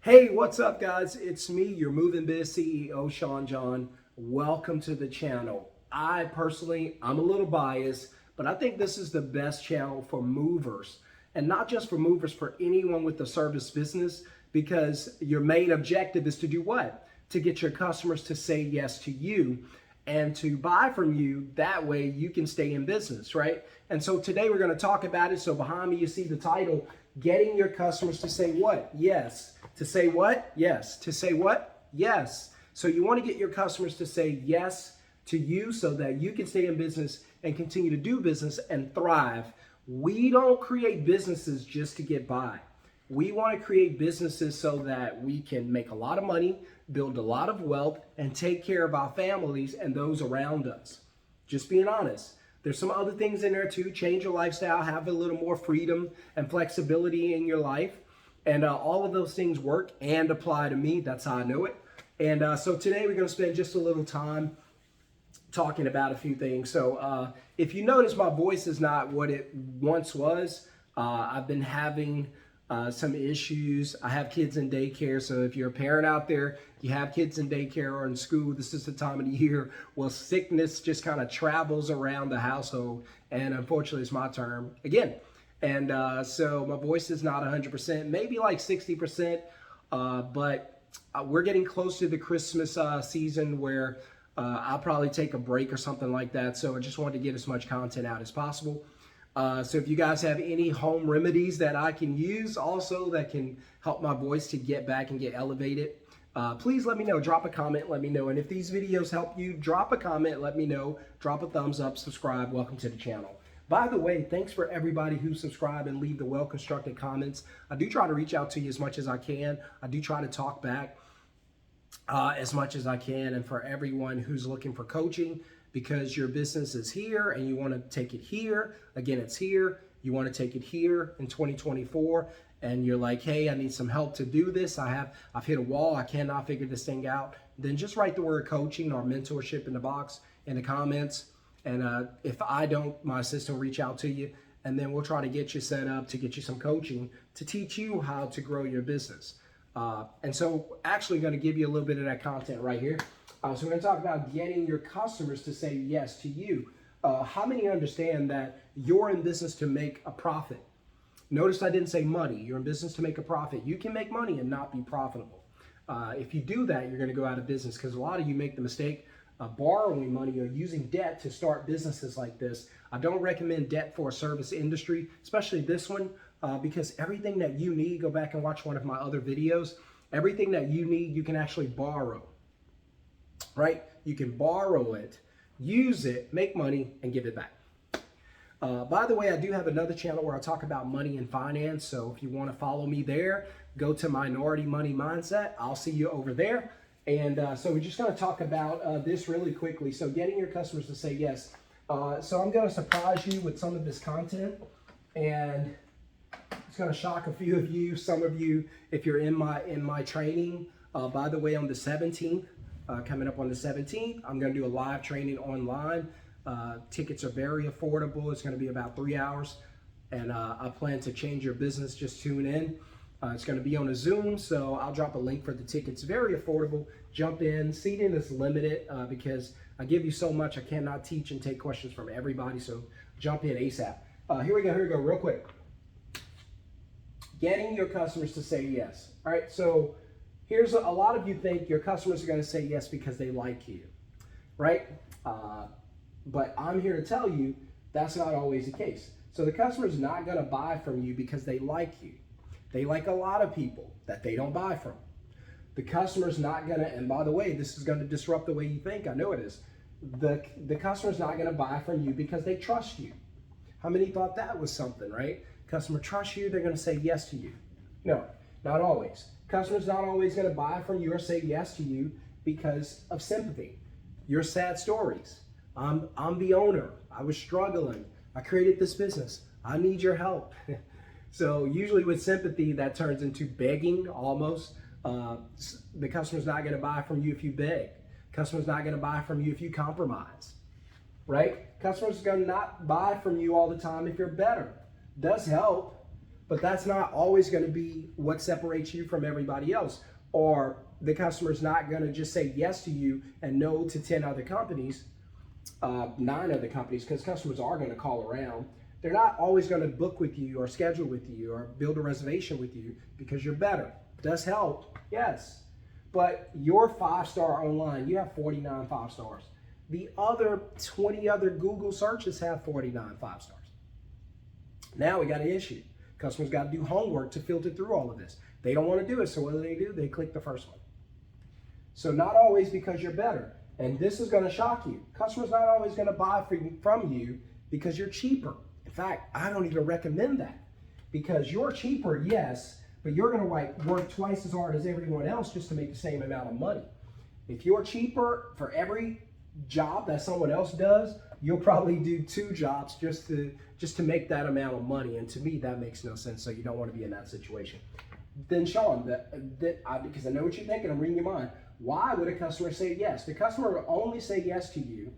Hey, what's up, guys? It's me, your Moving Biz CEO, Sean John. Welcome to the channel. I'm a little biased, but I think this is the best channel for movers. And not just for movers, for anyone with a service business, because your main objective is to do what? To get your customers to say yes to you and to buy from you. That way you can stay in business, right? And so today we're going to talk about it. So behind me, you see the title, Getting Your Customers to Say What? Yes. To say what? Yes. To say what? Yes. So you want to get your customers to say yes to you so that you can stay in business and continue to do business and thrive. We don't create businesses just to get by. We want to create businesses so that we can make a lot of money, build a lot of wealth, and take care of our families and those around us. Just being honest. There's some other things in there too. Change your lifestyle, have a little more freedom and flexibility in your life. And all of those things work and apply to me. That's how I know it. And so today we're going to spend just a little time talking about a few things. So if you notice, my voice is not what it once was. I've been having some issues. I have kids in daycare. So if you're a parent out there, you have kids in daycare or in school, this is the time of the year where sickness just kind of travels around the household. And unfortunately, it's my turn again. And so my voice is not 100%, maybe like 60%, but we're getting close to the Christmas season where I'll probably take a break or something like that. So I just wanted to get as much content out as possible. So if you guys have any home remedies that I can use also that can help my voice to get back and get elevated, please let me know. Drop a comment, let me know. And if these videos help you, drop a comment, let me know. Drop a thumbs up, subscribe. Welcome to the channel. By the way, thanks for everybody who subscribe and leave the well-constructed comments. I do try to reach out to you as much as I can. I do try to talk back as much as I can. And for everyone who's looking for coaching, because your business is here and you want to take it here, again, it's here. You want to take it here in 2024, and you're like, hey, I need some help to do this. I've hit a wall. I cannot figure this thing out. Then just write the word coaching or mentorship in the box in the comments. And if I don't, my assistant will reach out to you, and then we'll try to get you set up to get you some coaching to teach you how to grow your business. And so actually going to give you a little bit of that content right here. So we're going to talk about getting your customers to say yes to you. How many understand that you're in business to make a profit? Notice I didn't say money. You're in business to make a profit. You can make money and not be profitable. If you do that, you're going to go out of business, because a lot of you make the mistake borrowing money or using debt to start businesses like this. I don't recommend debt for a service industry, especially this one, because everything that you need, go back and watch one of my other videos, everything that you need, you can actually borrow, right? You can borrow it, use it, make money, and give it back. By the way, I do have another channel where I talk about money and finance. So if you want to follow me there, go to Minority Money Mindset. I'll see you over there. And so we're just going to talk about this really quickly. So getting your customers to say yes. So I'm going to surprise you with some of this content, and it's going to shock a few of you. Some of you, if you're in my training, by the way, on the 17th, coming up on the 17th, I'm going to do a live training online. Tickets are very affordable. It's going to be about 3 hours, and I plan to change your business. Just tune in. It's going to be on a Zoom, so I'll drop a link for the tickets. Very affordable. Jump in. Seating is limited because I give you so much. I cannot teach and take questions from everybody, so jump in ASAP. Here we go, real quick. Getting your customers to say yes. All right, so here's a lot of you think your customers are going to say yes because they like you, right? But I'm here to tell you that's not always the case. So the customer's not going to buy from you because they like you. They like a lot of people that they don't buy from. The customer's not gonna, and by the way, this is gonna disrupt the way you think, I know it is. The customer's not gonna buy from you because they trust you. How many thought that was something, right? Customer trusts you, they're gonna say yes to you. No, not always. Customer's not always gonna buy from you or say yes to you because of sympathy. Your sad stories. I'm the owner, I was struggling, I created this business, I need your help. So usually with sympathy, that turns into begging almost. The customer's not going to buy from you if you beg. Customer's not going to buy from you if you compromise, right? Customer's going to not buy from you all the time if you're better. Does help, But that's not always going to be what separates you from everybody else. Or the customer's not going to just say yes to you and no to 10 other companies, 9 other companies, because customers are going to call around. They're not always going to book with you or schedule with you or build a reservation with you because you're better. Does help, yes. But your 5-star online, you have 49 5 stars. The other 20 other Google searches have 49 5 stars. Now we got an issue. Customers got to do homework to filter through all of this. They don't want to do it, so what do? They click the first one. So not always because you're better. And this is going to shock you. Customers not always going to buy from you because you're cheaper. In fact, I don't even recommend that. Because you're cheaper, yes, but you're going to work twice as hard as everyone else just to make the same amount of money. If you're cheaper for every job that someone else does, you'll probably do 2 jobs just to make that amount of money. And to me, that makes no sense. So you don't want to be in that situation. Then Sean, because I know what you're thinking, I'm reading your mind. Why would a customer say yes? The customer will only say yes to you.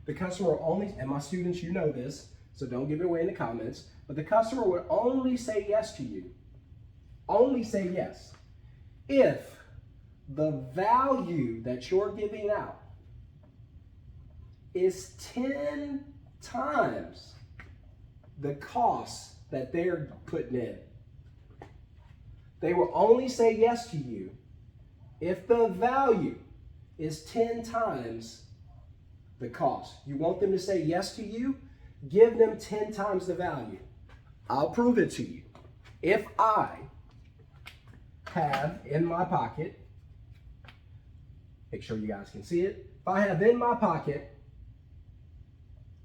The customer will only, and my students, you know this, so don't give it away in the comments, but the customer would only say yes to you, only say yes, if the value that you're giving out is 10 times the cost that they're putting in. They will only say yes to you if the value is 10 times the cost. You want them to say yes to you? Give them 10 times the value. I'll prove it to you. If I have in my pocket, make sure you guys can see it. If I have in my pocket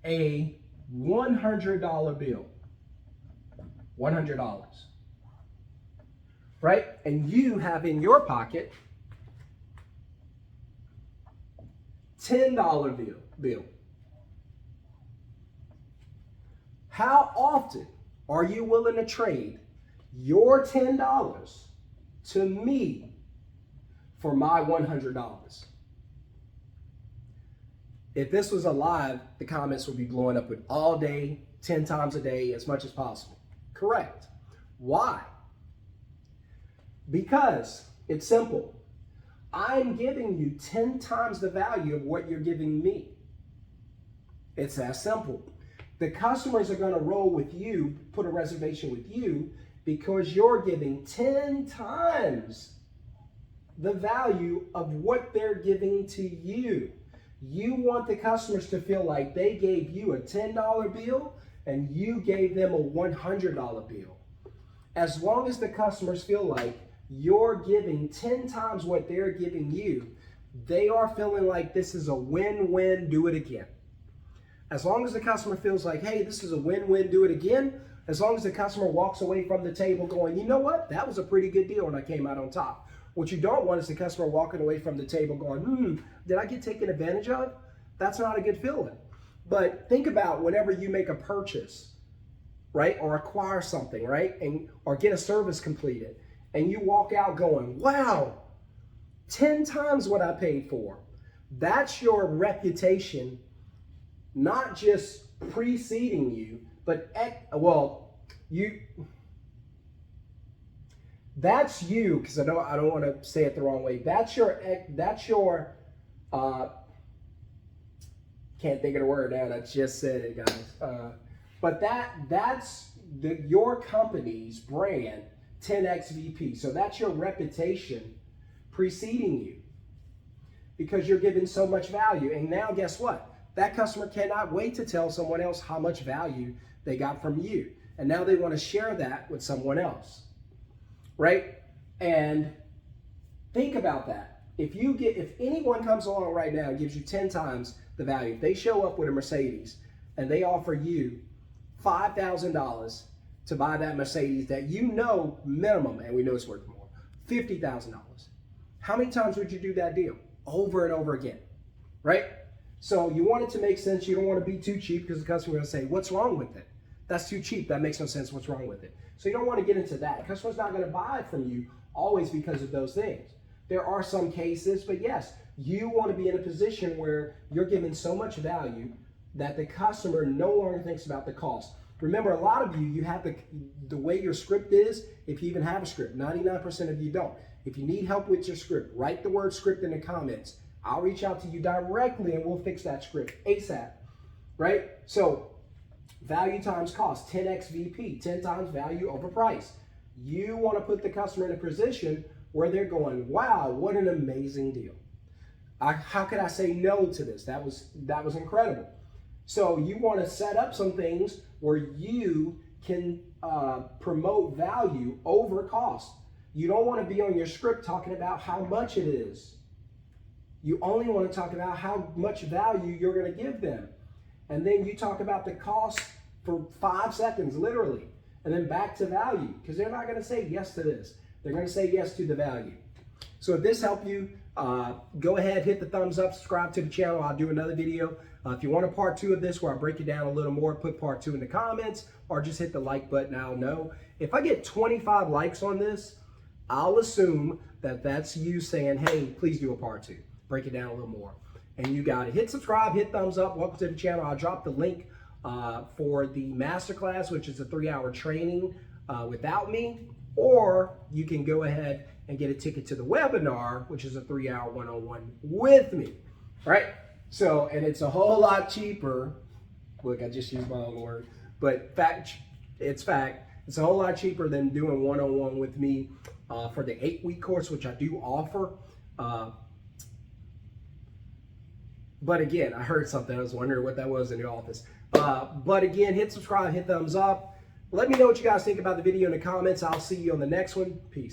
a $100 bill, $100, right? And you have in your pocket $10 bill. How often are you willing to trade your $10 to me for my $100? If this was a live, the comments would be blowing up with all day, 10 times a day, as much as possible. Correct. Why? Because it's simple. I'm giving you 10 times the value of what you're giving me. It's that simple. The customers are going to roll with you, put a reservation with you, because you're giving 10 times the value of what they're giving to you. You want the customers to feel like they gave you a $10 bill and you gave them a $100 bill. As long as the customers feel like you're giving 10 times what they're giving you, they are feeling like this is a win-win, do it again. As long as the customer feels like, hey, this is a win-win, do it again, as long as the customer walks away from the table going, you know what, that was a pretty good deal and I came out on top. What you don't want is the customer walking away from the table going, did I get taken advantage of? That's not a good feeling. But think about whenever you make a purchase, right, or acquire something, right, or get a service completed, and you walk out going, wow, 10 times what I paid for. That's your reputation, not just preceding you, but, that's you, because I don't want to say it the wrong way. That's your can't think of the word now. I just said it, guys. But that's your company's brand, 10X VP. So that's your reputation preceding you, because you're giving so much value. And now guess what? That customer cannot wait to tell someone else how much value they got from you. And now they want to share that with someone else. Right? And think about that. If anyone comes along right now and gives you 10 times the value, if they show up with a Mercedes and they offer you $5,000 to buy that Mercedes that you know minimum, and we know it's worth more, $50,000. How many times would you do that deal? Over and over again, right? So you want it to make sense. You don't want to be too cheap, because the customer will say, what's wrong with it? That's too cheap. That makes no sense. What's wrong with it? So you don't want to get into that. The customer's not going to buy from you always because of those things. There are some cases, but yes, you want to be in a position where you're giving so much value that the customer no longer thinks about the cost. Remember, a lot of you have the way your script is, if you even have a script, 99% of you don't. If you need help with your script, write the word script in the comments. I'll reach out to you directly and we'll fix that script ASAP, right? So value times cost, 10x VP, 10 times value over price. You want to put the customer in a position where they're going, wow, what an amazing deal. How could I say no to this? That was incredible. So you want to set up some things where you can promote value over cost. You don't want to be on your script talking about how much it is. You only want to talk about how much value you're going to give them. And then you talk about the cost for 5 seconds, literally, and then back to value, because they're not going to say yes to this. They're going to say yes to the value. So if this helped you, go ahead, hit the thumbs up, subscribe to the channel. I'll do another video. If you want a part 2 of this where I break it down a little more, put part 2 in the comments, or just hit the like button. I'll know. If I get 25 likes on this, I'll assume that that's you saying, hey, please do a part 2. Break it down a little more. And you got it. Hit subscribe, hit thumbs up. Welcome to the channel. I'll drop the link for the masterclass, which is a 3-hour training without me, or you can go ahead and get a ticket to the webinar, which is a 3-hour one-on-one with me. All right? So, and it's a whole lot cheaper. Look, I just used my own word, but it's fact. It's a whole lot cheaper than doing one-on-one with me for the 8-week course, which I do offer. But again, I heard something. I was wondering what that was in the office. But again, hit subscribe, hit thumbs up. Let me know what you guys think about the video in the comments. I'll see you on the next one. Peace.